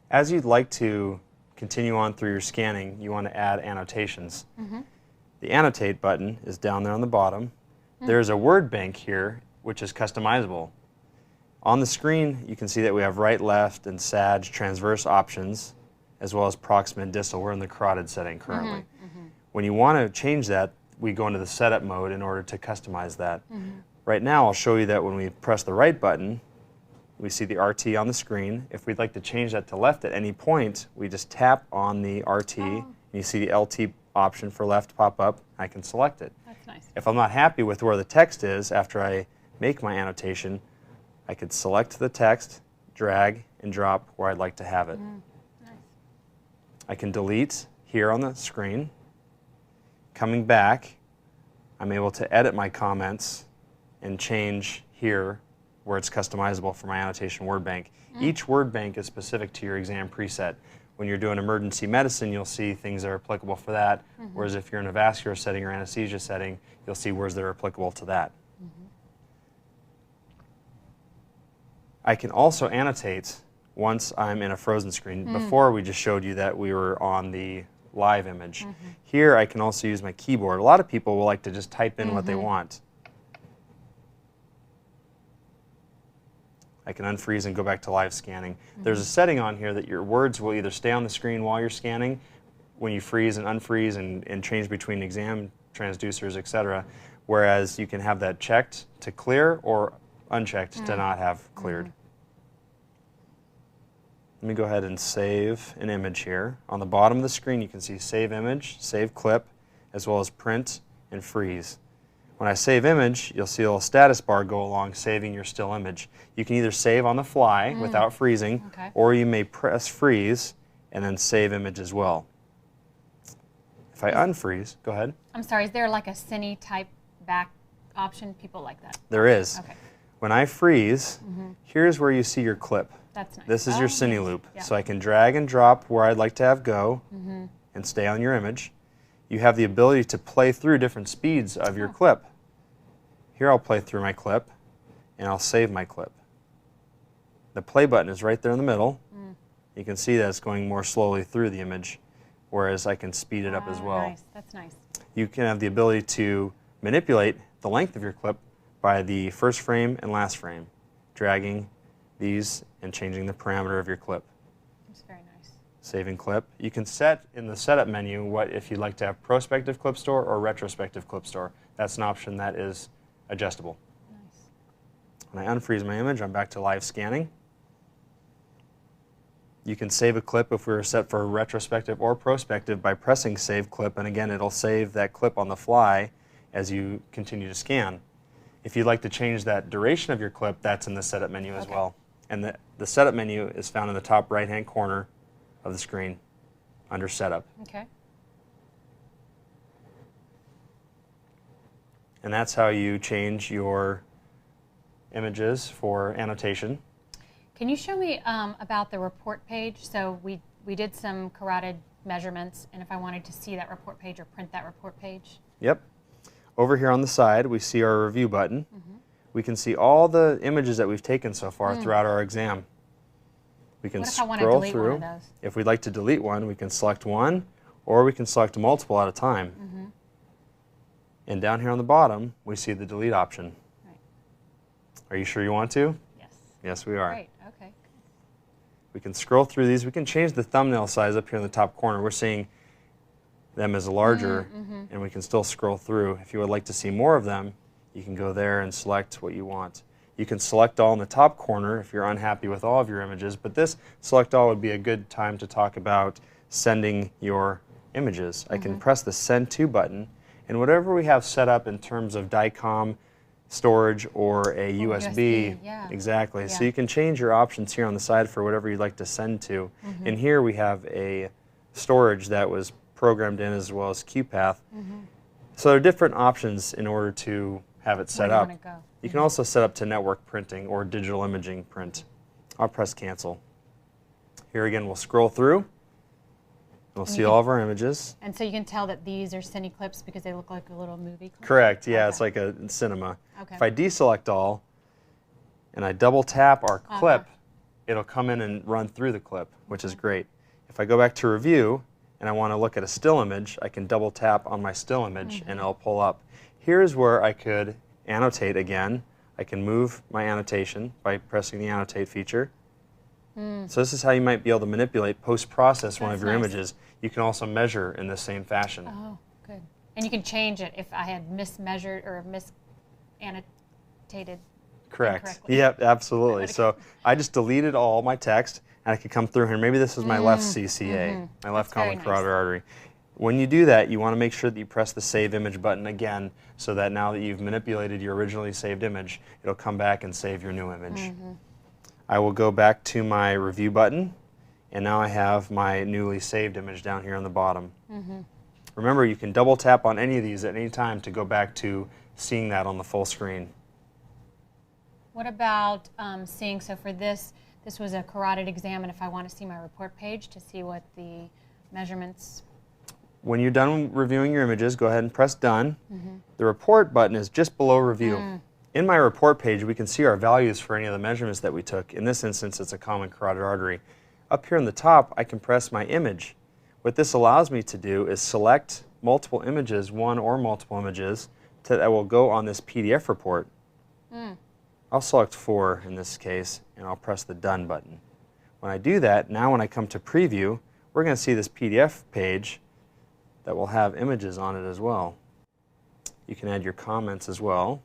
As you'd like to continue on through your scanning, you want to add annotations. The Annotate button is down there on the bottom. There's a word bank here, which is customizable. On the screen, you can see that we have right, left, and sag, transverse options, as well as proximate and distal. We're in the carotid setting currently. When you want to change that, we go into the setup mode in order to customize that. Right now, I'll show you that when we press the right button, we see the RT on the screen. If we'd like to change that to left at any point, we just tap on the RT, and you see the LT option for left pop up. I can select it. That's nice. If I'm not happy with where the text is after I make my annotation, I could select the text, drag, and drop where I'd like to have it. Nice. I can delete here on the screen. Coming back, I'm able to edit my comments and change here where it's customizable for my annotation word bank. Each word bank is specific to your exam preset. When you're doing emergency medicine, you'll see things that are applicable for that, whereas if you're in a vascular setting or anesthesia setting, you'll see words that are applicable to that. I can also annotate once I'm in a frozen screen. Before, we just showed you that we were on the live image. Here, I can also use my keyboard. A lot of people will like to just type in what they want. I can unfreeze and go back to live scanning. There's a setting on here that your words will either stay on the screen while you're scanning, when you freeze and unfreeze and change between exam transducers, etc., whereas you can have that checked to clear or unchecked to not have cleared. Let me go ahead and save an image here. On the bottom of the screen, you can see Save Image, Save Clip, as well as Print and Freeze. When I save image, you'll see a little status bar go along saving your still image. You can either save on the fly without freezing, or you may press freeze and then save image as well. If I unfreeze, go ahead. I'm sorry, is there like a cine type back option? People like that. There is. Okay. When I freeze, here's where you see your clip. That's nice. This is your cine loop. Yeah. So I can drag and drop where I'd like to have go and stay on your image. You have the ability to play through different speeds of your clip. Here I'll play through my clip, and I'll save my clip. The play button is right there in the middle. You can see that it's going more slowly through the image, whereas I can speed it up as well. Nice. That's nice. You can have the ability to manipulate the length of your clip by the first frame and last frame, dragging these and changing the parameter of your clip. That's very nice. Saving clip. You can set in the setup menu what if you'd like to have prospective clip store or retrospective clip store. That's an option that is adjustable. Nice. When I unfreeze my image, I'm back to live scanning. You can save a clip if we were set for retrospective or prospective by pressing Save Clip, and again, it'll save that clip on the fly as you continue to scan. If you'd like to change that duration of your clip, that's in the setup menu as well. And the setup menu is found in the top right-hand corner of the screen under Setup. Okay. And that's how you change your images for annotation. Can you show me about the report page? So we did some carotid measurements, and if I wanted to see that report page or print that report page? Yep. Over here on the side, we see our review button. We can see all the images that we've taken so far throughout our exam. We can What if I want to scroll delete through. one of those? If we'd like to delete one, we can select one, or we can select multiple at a time. And down here on the bottom, we see the delete option. Right. Are you sure you want to? Yes. Yes, we are. Great. Okay. We can scroll through these. We can change the thumbnail size up here in the top corner. We're seeing them as larger, and we can still scroll through. If you would like to see more of them, you can go there and select what you want. You can select all in the top corner if you're unhappy with all of your images, but this select all would be a good time to talk about sending your images. I can press the Send To button, and whatever we have set up in terms of DICOM storage or a USB, yeah. exactly. Yeah. So you can change your options here on the side for whatever you'd like to send to. And here we have a storage that was programmed in as well as QPath. So there are different options in order to have it set Where up. do you want to go? You can also set up to network printing or digital imaging print. I'll press cancel. Here again, we'll scroll through. We'll see all of our images. And so you can tell that these are cine clips because they look like a little movie clip? Correct, yeah, Okay. it's like a cinema. Okay. If I deselect all and I double tap our clip, it'll come in and run through the clip, which is great. If I go back to review and I want to look at a still image, I can double tap on my still image and it'll pull up. Here's where I could annotate again. I can move my annotation by pressing the annotate feature. So this is how you might be able to manipulate post-process one of your images. You can also measure in the same fashion. Oh, good. And you can change it if I had mismeasured or misannotated. Correct. Yep, absolutely. So I just deleted all my text, and I could come through here. Maybe this is my left CCA, my left common carotid artery. When you do that, you want to make sure that you press the Save Image button again, so that now that you've manipulated your originally saved image, it'll come back and save your new image. I will go back to my Review button, and now I have my newly saved image down here on the bottom. Remember, you can double tap on any of these at any time to go back to seeing that on the full screen. What about seeing, so for this was a carotid exam, and if I want to see my report page to see what the measurements. When you're done reviewing your images, go ahead and press Done. The Report button is just below Review. In my report page, we can see our values for any of the measurements that we took. In this instance, it's a common carotid artery. Up here on the top, I can press my image. What this allows me to do is select multiple images, one or multiple images, that will go on this PDF report. I'll select 4 in this case, and I'll press the Done button. When I do that, now when I come to Preview, we're going to see this PDF page that will have images on it as well. You can add your comments as well.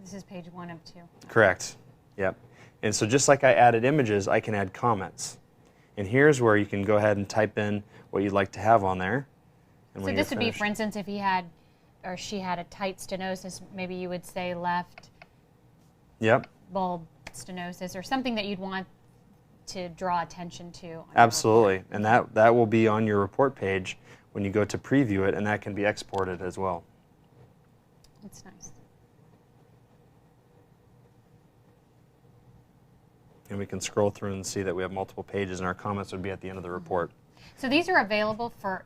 This is page 1 of 2. Correct. Yep. And so just like I added images, I can add comments. And here's where you can go ahead and type in what you'd like to have on there. And so this would be, for instance, if he had or she had a tight stenosis, maybe you would say left bulb stenosis, or something that you'd want to draw attention to. Absolutely. And that will be on your report page when you go to preview it, and that can be exported as well. That's nice. And we can scroll through and see that we have multiple pages, and our comments would be at the end of the report. So these are available for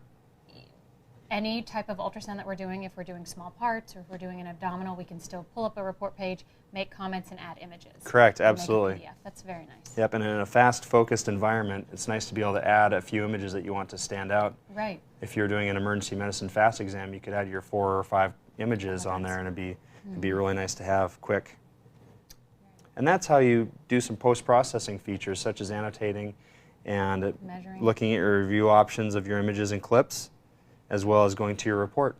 any type of ultrasound that we're doing. If we're doing small parts or if we're doing an abdominal, we can still pull up a report page, make comments, and add images. Correct, absolutely. That's very nice. Yep, and in a fast, focused environment, it's nice to be able to add a few images that you want to stand out. Right. If you're doing an emergency medicine fast exam, you could add your 4 or 5 images on there, and it'd be really nice to have quick. And that's how you do some post-processing features, such as annotating and looking at your review options of your images and clips, as well as going to your report.